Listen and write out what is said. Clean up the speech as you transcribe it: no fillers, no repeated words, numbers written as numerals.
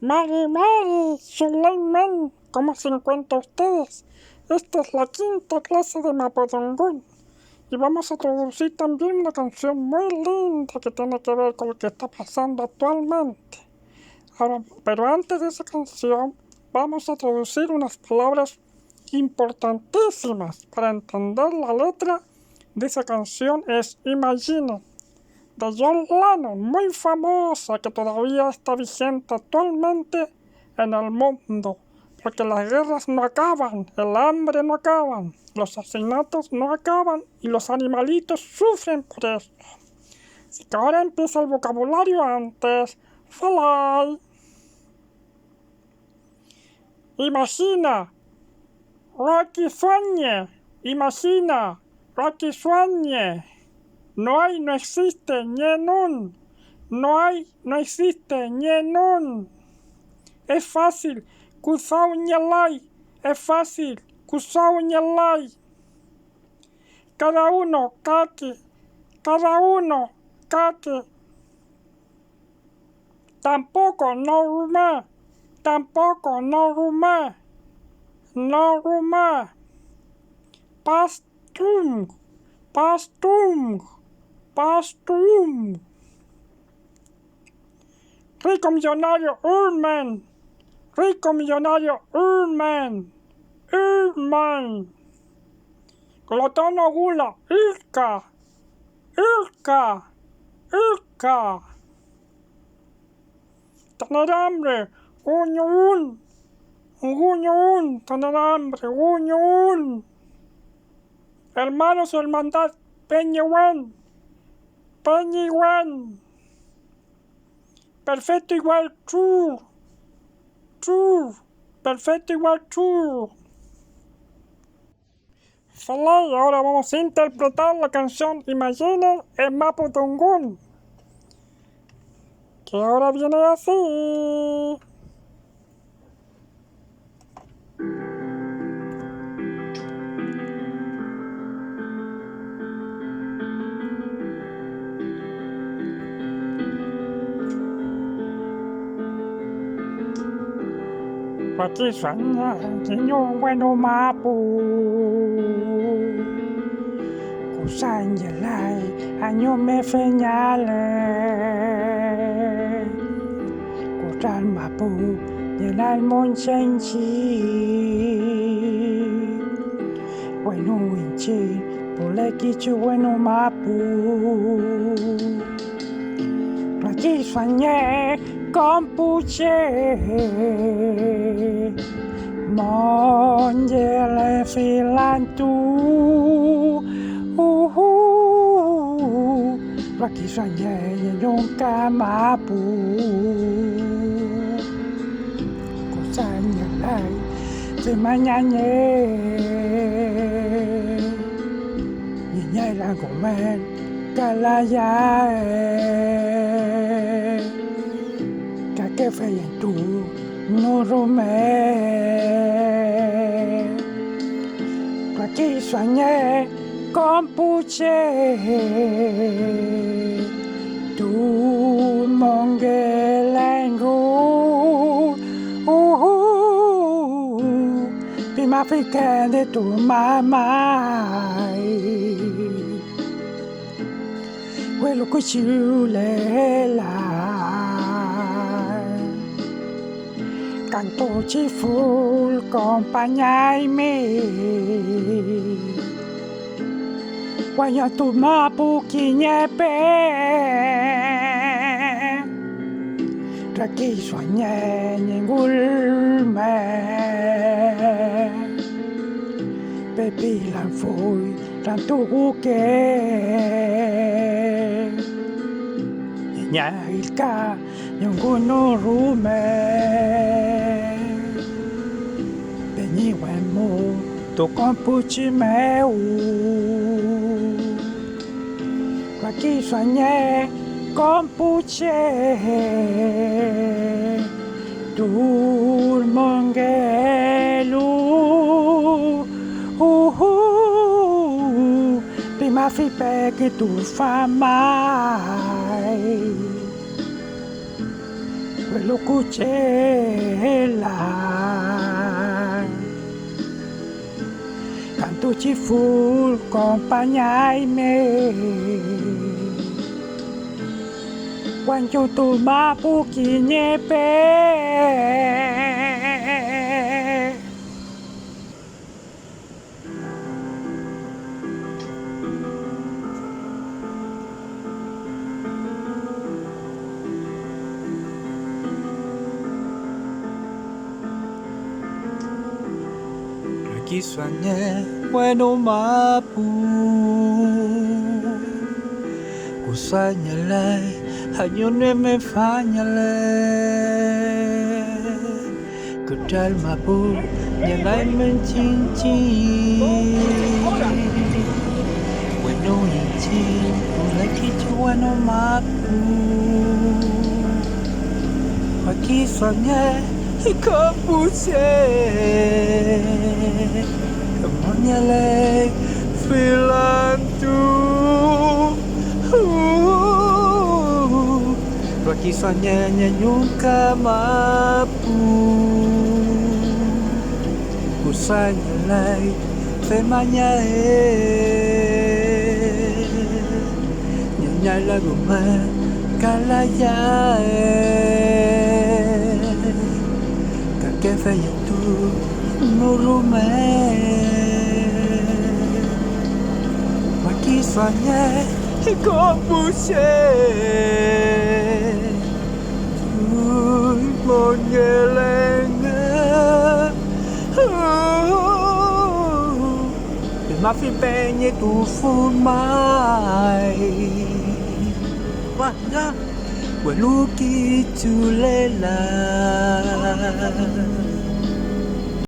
Mari, Suleiman, ¿cómo se encuentran ustedes? Esta es la quinta clase de Mapudungun y vamos a traducir también una canción muy linda que tiene que ver con lo que está pasando actualmente. Ahora, pero antes de esa canción, vamos a traducir unas palabras importantísimas para entender la letra de esa canción. Es Imagine, de John Lennon, muy famosa, que todavía está vigente actualmente en el mundo, porque las guerras no acaban, el hambre no acaba, los asesinatos no acaban y los animalitos sufren por eso. Así que ahora empieza el vocabulario antes. Falai. Imagina. Rocky sueñe. Imagina. Rocky sueñe. No hay, no existe, ñenun. No hay, no existe, ñenun. Es fácil, kusau ñelai. Es fácil, kusau ñelai. Cada uno, kake. Cada uno, kake. Tampoco, no rumá. Tampoco, no rumá. No rumá. Pastung. Pastung. Pastum. Rico millonario Urman. Rico millonario Urman. Urman. Glotono gula Ilka. Ilka. Ilka. Tener hambre. Guñun. Guñun. Tener hambre. Guñun. Hermanos o hermandad. Peñewan. Peñewan. Perfecto igual true. True. Perfecto igual true. Falai, ahora vamos a interpretar la canción Imagine en Mapudungun, que ahora viene así. Aquí sueña niño bueno mapu. Kusanjalai año me feñale. Kutal mapu yenal monchenchi. Bueno winchi pulekichu bueno mapu. Aquí soñé con puche, mongele filantu, aquí soñé y nunca mapu, cosanya lai, se mañañé, niña la comer, calayae. Que feia tú no rumé. Aquí soñé con puche, tu mongelengu, prima fica de tu mamá. Quello che ci la. Canto ci fu compagnai me. Quando tu mapu kinyepe. Tra chi sogne ningul me. Pepi lan fui tanto che. Nya ilka ningún rume. Wemo to computi meu. Aqui sonhei compuche do mongelu. Prima fipe que tu famai. suelo cuchela cantucci full compañaime Quando tu ma pukiniepe Kiswanya bueno mapu kusanya lai hanyone me fanyale kudal mapu nyalai mencinci bueno inci lagi bueno mapu Kiswanya kapuse Kamonyale filantu Kisahnya nyanyuka mapu Kusanya lai temanya Nyanya lagu kalaya Kakek itu nurume Kisahnya kapuse Monyelenga Mafi penye tu fumai Wah, weluki tulela